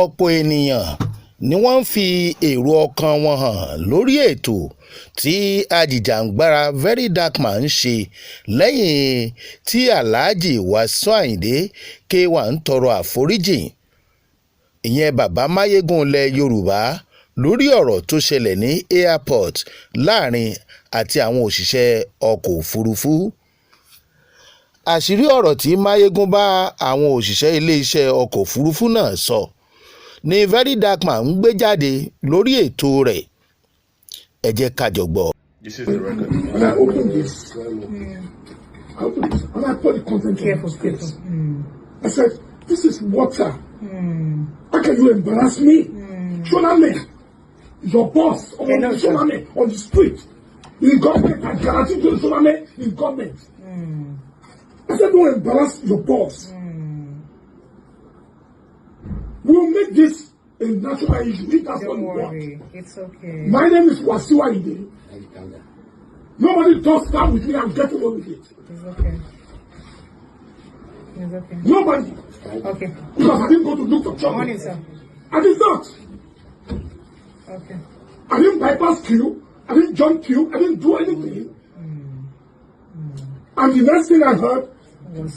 ọ̀pọ̀ ènìyàn ni wọ́n ń fi èrò ọkàn wọn hàn lórí ètò tí ajìjàǹgbara verydarkman ń ṣe lẹ́yìn tí Alhaji Wasiu Ayinde K1 tọrọ àforíjì ìyẹn bàbá máyégún ilẹ̀ Yorùbá lórí ọ̀rọ̀ tó ṣẹlẹ̀ ní airport láàrin àti àwọn òṣìṣẹ́ ọkọ̀ òfurufú. Àṣírí ọ̀rọ̀ tí máyégún bá àwọn òṣìṣẹ́ iléeṣẹ́ ọkọ̀ òfurufú náà sọ ni verydarkman ń gbé jáde lórí ètò rẹ̀. Ẹ jẹ́ ká jọ gbọ́. This is the record. When I open this, I open this, and I put the content on this. I said, this is water. How can you embarrass me? Shoname, your boss, or Shoname on the street. In government, I guarantee you, Shoname in government. I said, don't embarrass your boss. We'll make this a national issue. If that's what you want. It's okay. My name is Wasiu Ayinde. Nobody does that with me. I'm getting on with it. It's okay. It's okay. Nobody. Okay. Because I didn't go to look for trouble. Morning, sir. I did not. Okay. I didn't bypass queue. I didn't jump queue. I didn't do anything. And the next thing I heard,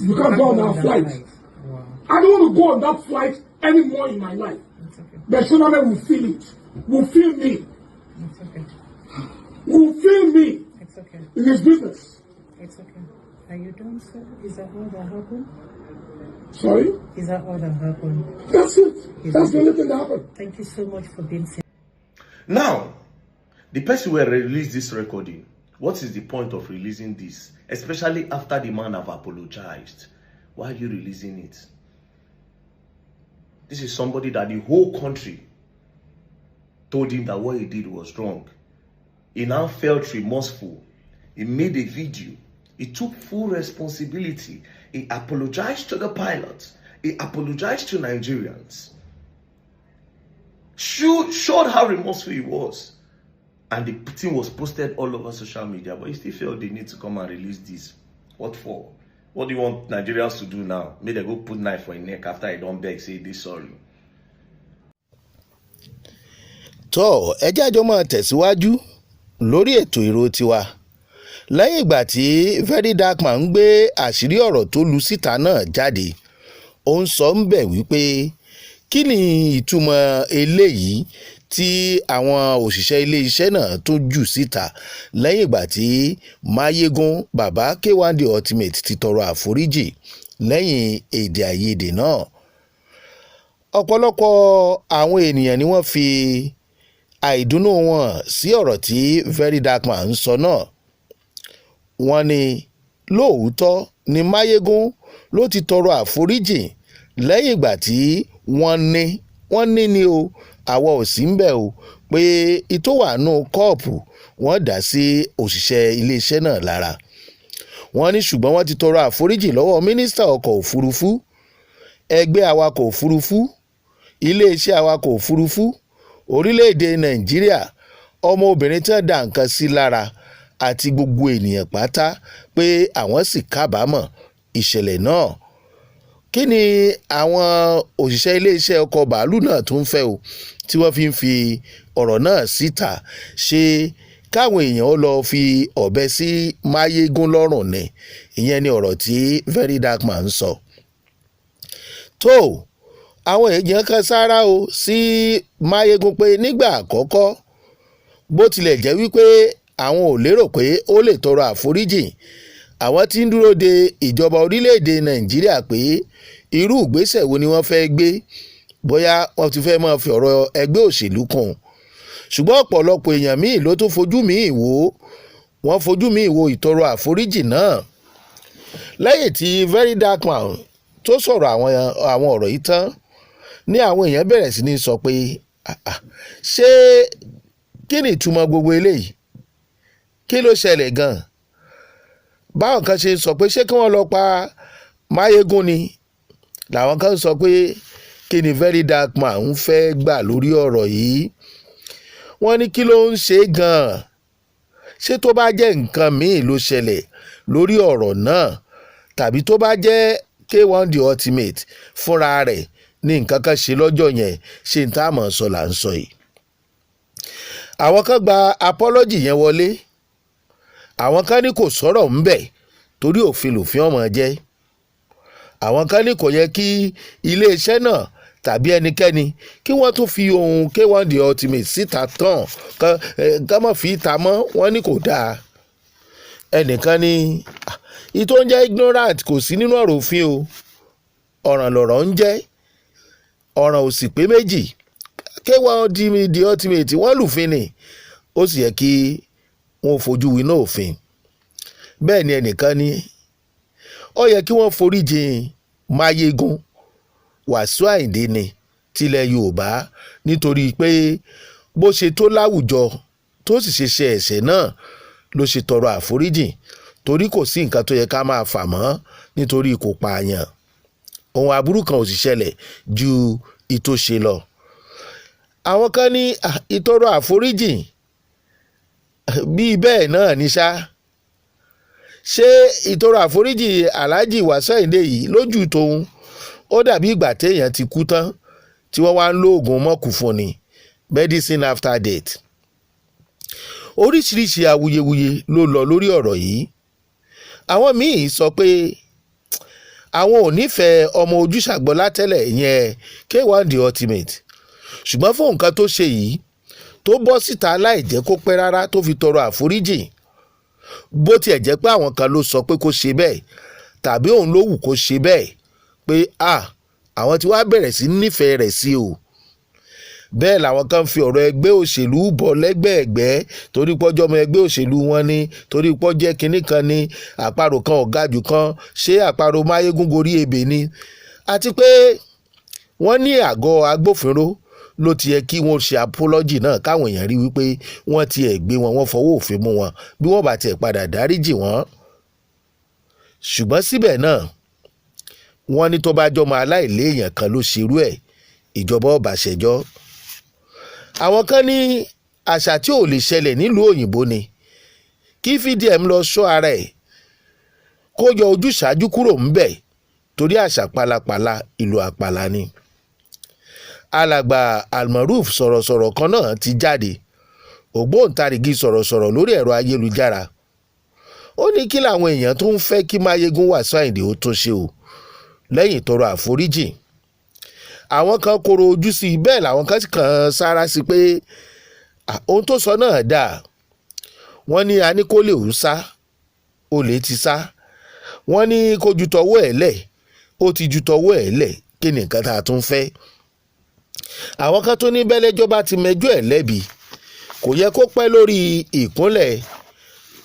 you can't go on that flight. Wow. I don't want to go on that flight anymore in my life. It's okay. The Shoname will feel it. Will feel me. It's okay. Will feel me It's okay. in his business. It's okay. Are you done, sir? Is that all that happened? Sorry? Is that all that happened? That's it. That's the only thing that happened. Thank you so much for being here. Now, the person will release this recording. What is the point of releasing this? Especially after the man have apologized. Why are you releasing it? This is somebody that the whole country told him that what he did was wrong. He now felt remorseful. He made a video. He took full responsibility. He apologized to the pilots. He apologized to Nigerians. Showed how remorseful he was. And the thing was posted all over social media. But he still felt they need to come and release this. What for? What do you want Nigerians to do now? May they go put knife for his neck after he don't beg, say this sorry. tó ẹ jẹ́ àjọ máa tẹ̀síwájú lórí ètò ìró tiwa lẹ́yìn ìgbà tí verydarkman ń gbé àṣírí ọ̀rọ̀ tó lu síta náà jáde ó ń sọ ń bẹ̀ wípé kí ni ìtumọ̀ eléyìí tí àwọn òṣìṣẹ́ iléeṣẹ́ náà tún jù síta lẹ́yìn ìgbà tí máyégún bàbá K1 the ultimate ti tọrọ àforíjì lẹ́yìn èdè àìyedè náà. Ọ̀pọ̀lọpọ̀ àwọn ènìyàn ni wọ́n fi àìdùnnú wọn sí ọ̀rọ̀ tí verydarkman ń sọ náà. Wọ́n ní lóòótọ́ ni máyégún ló ti tọrọ àforíjì lẹ́yìn ìgbà tí wọ́n ní ni o àwa ò sí ń bẹ̀ o pé ìtòwànú kọ́ọ̀pù wọ́n dá sí òṣìṣẹ́ iléeṣẹ́ náà lára. Wọ́n ní ṣùgbọ́n wọ́n ti tọrọ àforíjì lọ́wọ́ mínísítà ọkọ̀ òfurufú, ẹgbẹ́ awakọ̀ òfurufú, iléeṣẹ́ awakọ̀ òfurufú orílẹ̀-èdè Nàìjíríà, ọmọbìnrin tí wọ́n dá nǹkan sí lára àti gbogbo ènìyàn pátá pé àwọn sì kábàámọ̀ ìṣẹ̀lẹ̀ náà. Kí ni àwọn òṣìṣẹ́ iléeṣẹ́ ọkọ̀ bàálù náà tún fẹ́ o tí wọ́n fi ń fi ọ̀rọ̀ náà síta? Ṣé káwọn èèyàn ó lọ fi ọ̀bẹ sí máyégún lọ́rùn ni? Ìyẹn ni ọ̀rọ̀ tí verydarkman ń sọ. Tó àwọn èèyàn kan sára o sí máyégún pé nígbà àkọ́kọ́ bó tilẹ̀ jẹ́ wípé àwọn ò lérò pé ó lè tọrọ àforíjì, àwọn tí ń dúró de ìjọba orílẹ̀-èdè Nàìjíríà pé irú ìgbésẹ̀ wo ni wọ́n fẹ́ gbé, bóyá wọ́n ti fẹ́ máa fi ọ̀rọ̀ ẹgbẹ́ òṣèlú kùn. Ṣùgbọ́n ọ̀pọ̀lọpọ̀ èèyàn míì ló tún fojú míì wò, wọ́n fojú míì wò ìtọrọ àforíjì náà. Lẹ́yìn tí verydarkman tó sọ̀rọ̀ àwọn ọ̀rọ̀ yìí tán ní àwọn èèyàn bẹ̀rẹ̀ sí ní sọ pé ṣé kí ni ìtumọ̀ gbogbo eléyìí? Kí ló ṣẹlẹ̀ gan-an? Báwọn kan ṣe sọ pé ṣé kí wọ́n lọ pa máyégún ni, làwọn kan sọ pé kí ni verydarkman ń fẹ́ gbà lórí ọ̀rọ̀ yìí. Wọ́n ní kí ló ń ṣe gan-an? Ṣé tó bá jẹ́ nǹkan míì ló ṣẹlẹ̀ lórí ọ̀rọ̀ náà, tàbí tó bá jẹ́ K1 the ultimate fúnra rẹ̀ ní nǹkan kan ṣe lọ́jọ́ yẹn ṣe ń tá a mọ̀ sọ là ń sọ yìí. àwọn kan gba apology yẹn wọlé, àwọn kan ní kò sọ̀rọ̀ ńbẹ̀ torí òfin lòfin ọmọ jẹ́, àwọn kan ní kò yẹ kí iléeṣẹ́ náà tàbí ẹnikẹ́ni kí wọ́n tún fi ohun K1 The Ultimate síta tán ká má fi ìta mọ́, wọ́n ní kò dáa. ẹnìkan ní ìtò ń jẹ́ ignorant kò sí nínú ọ̀rọ̀ òfin o, ọ̀ràn lọ̀rọ̀ ń jẹ́, ọ̀ràn ò sì pé méjì. K1 The Ultimate wọ́n lùfin ni, ó sì yẹ kí wọ́n fojú winá òfin. bẹ́ẹ̀ ni ẹnìkan ní ó yẹ kí wọ́n foríjìn Máyégún Wàsíù Àyìndé ni tilẹ̀ Yorùbá nítorí pé bó ṣe tó láwùjọ tó sì ṣe ẹ̀ṣẹ̀ náà ló ṣe tọrọ àforíjìn, torí kò sí nǹkan tó yẹ ká máa fà mọ́ nítorí kò pààyàn. ohun aburú kan ò sì ṣẹlẹ̀ ju ìtò ṣe lọ. àwọn kan ní ìtọrọ àforíjìn bíi bẹ́ẹ̀ náà ní ṣá. ṣé ìtọrọ àforíjìn Alhaji Wàsíù Àyìndé yìí lójú tóun ó dàbí ìgbà téèyàn ti kú tán tí wọ́n wá ń lo oògùn mọ́kù fún ni, medicine after death. oríṣiríṣi awuyewuye ló lọ lórí ọ̀rọ̀ yìí. àwọn míì sọ pé àwọn ò nífẹ̀ẹ́ ọmọ Ojúṣàgbọ́lá tẹ́lẹ̀ yẹn K1 The Ultimate, ṣùgbọ́n fún nǹkan tó ṣe yìí tó bọ́ síta láì jẹ́ kó pẹ́ rárá tó fi tọrọ àforíjìn, bó tiẹ̀ jẹ́ pé àwọn kan ló sọ pé kó ṣe bẹ́ẹ̀ tàbí òun ló wù kó ṣe bẹ́ẹ̀ pé àwọn tí wàá bẹ̀rẹ̀ sí nífẹ̀ẹ́ rẹ̀ sí o. bẹ́ẹ̀ làwọn kan fi ọ̀rọ̀ ẹgbẹ́ òṣèlú bọ̀ lẹ́gbẹ̀ẹ́gbẹ́ torí pọ́jọ́ ọmọ ẹgbẹ́ òṣèlú wọn ni, torí pọ́jẹ́ kinní kan ni, àparò kan ọ̀gá jù kan, ṣé àparò Máyégún gorí ebè ni. àti pé wọ́n ní àgọ́ agbófinró ló ti yẹ kí wọ́n ṣe apology náà káwọn èèyàn rí wípé wọ́n ti ẹ̀ gbé wọn, wọ́n fọwọ́ òfin mú wọn bí wọ́n bá tiẹ̀ padà dáríjì wọ́n. ṣùgbọ́n síbẹ̀ náà wọ́n ní tó bá jọmọ aláìléèyàn kan ló ṣerú ẹ̀, ìjọba ó bá ṣẹjọ́. àwọn kan ní àṣà tí ò lè ṣẹlẹ̀ nílùú òyìnbó ni kí VDM lọ ṣọ́ ara ẹ̀ kó yọ ojúṣàájú kúrò ńbẹ̀ torí àṣà pálapàla ìlú àpàlà ni. alàgbà Almaroof sọ̀rọ̀sọ̀rọ̀ kan náà ti jáde, ògbóǹtarìgì sọ̀rọ̀sọ̀rọ̀ lórí ẹ̀rọ ayélujára. ó ní kí làwọn èèyàn tó ń fẹ́ kí Máyégún Wàsíù Àyìndé ó tún ṣe o lẹ́yìn tọrọ àforíjìn. àwọn kan koro ojú sí i, bẹ́ẹ̀ làwọn kan kàn sára sí pé ohun tó sọ náà dáa. wọ́n ní a ní kó lè ó sá olè ti sá, wọ́n ní kó ju tọwọ́ ẹ̀ lẹ̀ ó ti ju tọwọ́ ẹ̀ lẹ̀, kí ni nǹkan tá a tún fẹ́. àwọn kan tó ní bẹ́lẹ́jọ́ bá ti mẹjọ́ ẹ̀ lẹ́bi kò yẹ kó pẹ́ lórí ìkúnlẹ̀.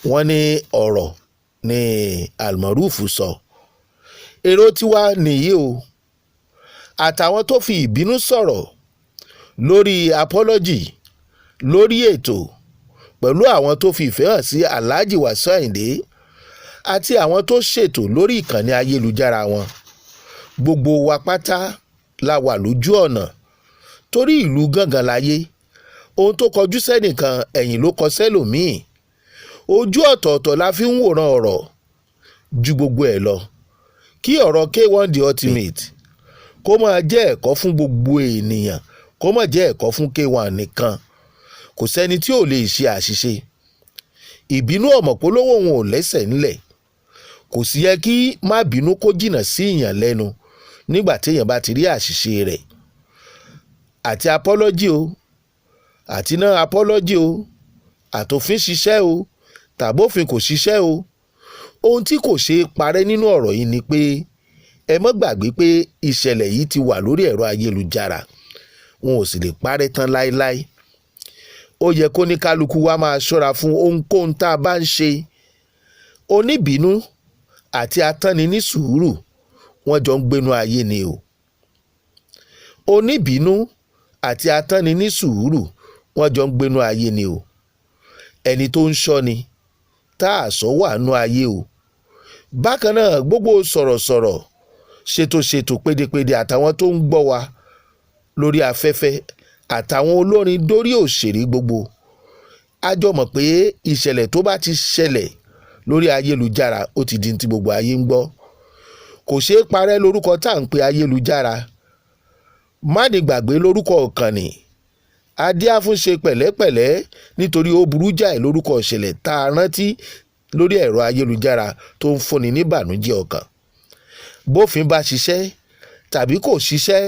wọ́n ní ọ̀rọ̀ ni Almaroof sọ. èrò tiwa nìyí o, àtàwọn tó fi ìbínú sọ̀rọ̀ lórí apology lórí ètò, pẹ̀lú àwọn tó fi ìfẹ́ hàn sí Alhaji Wàsíù Àyìndé àti àwọn tó ṣètò lórí ìkànnì ayélujára wọn. gbogbo wa pátá la wà lójú ọ̀nà torí ìlú gángan láyé. ohun tó kọjú sẹ́nìkan ẹ̀yìn ló kọ sẹ́lòmíì. ojú ọ̀tọ̀ọ̀tọ̀ la fi ń wòran ọ̀rọ̀. ju gbogbo ẹ̀ lọ, kí ọ̀rọ̀ K1 The Ultimate kó máa jẹ́ ẹ̀kọ́ fún gbogbo ènìyàn, kó má jẹ́ ẹ̀kọ́ fún K1 nìkan. kò sẹ́ni tí ò lè ṣe àṣìṣe. ìbínú ọ̀mọ̀pólówó wọn ò lẹ́sẹ̀ ńlẹ̀. kò sì yẹ kí má bínú kó jìnnà sí ìyàn lẹ́nu nígbà téèyàn bá ti rí àṣìṣe rẹ̀. àti apology o, àti náà apology o, àtòfin ṣiṣẹ́ o tàbófin kò ṣiṣẹ́ o. ohun tí kò ṣeé parẹ́ nínú ọ̀rọ̀ yìí ni pé ẹ mọ́ gbàgbé pé ìṣẹ̀lẹ̀ yìí ti wà lórí ẹ̀rọ ayélujára, wọn ò sì lè parẹ́ tán láéláé. ó yẹ kó ní kálukú wa máa ṣọ́ra fún ohunkóhun tá a bá ń ṣe. oníbínú àti atánni ní sùúrù wọ́n jọ ń gbénú ayé ni o. oníbínú àti atánni ní sùúrù wọ́n jọ ń gbénú ayé ni o. ẹni tó ń ṣọ́ ni tá a sọ wà nú ayé o. bákan náà gbogbo sọ̀rọ̀sọ̀rọ̀ ṣètò pédépédé àtàwọn tó ń gbọ́ wa lórí afẹ́fẹ́ àtàwọn olórin dórí òṣèré gbogbo, a jọ mọ̀ pé ìṣẹ̀lẹ̀ tó bá ti ṣẹlẹ̀ lórí ayélujára ó ti di ti gbogbo ayé ń gbọ́. kò ṣeé parẹ́ lórúkọ tá à ń pe ayélujára. má ní gbàgbé lórúkọ ìkànnì adíáfúnṣe pẹ̀lẹ́pẹ̀lẹ́ nítorí ó burú jáì lórúkọ ìṣẹ̀lẹ̀ tá a rántí lórí ẹ̀rọ ayélujára tó ń fúnni ní ìbànújẹ́ ọkàn. Bófin bá ṣiṣẹ́ tàbí kò ṣiṣẹ́,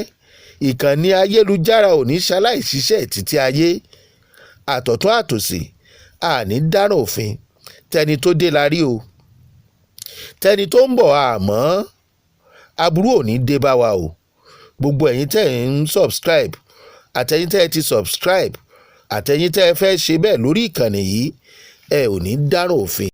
ìkànnì ayélujára ò ní ṣaláìṣiṣẹ́ títí ayé. Àtọ̀tún àtòsì àní dáràn òfin, tẹni tó dé la rí o, tẹni tó ń bọ̀ àmọ́ aburú ò ní dé bá wa o. Gbogbo ẹ̀yin tẹ́ ń subscribe, àtẹ̀yin tẹ́ ti subscribe, àtẹ̀yin tẹ́ fẹ́ ṣe bẹ́ẹ̀ lórí ìkànnì yìí, ẹ ò ní dáràn òfin.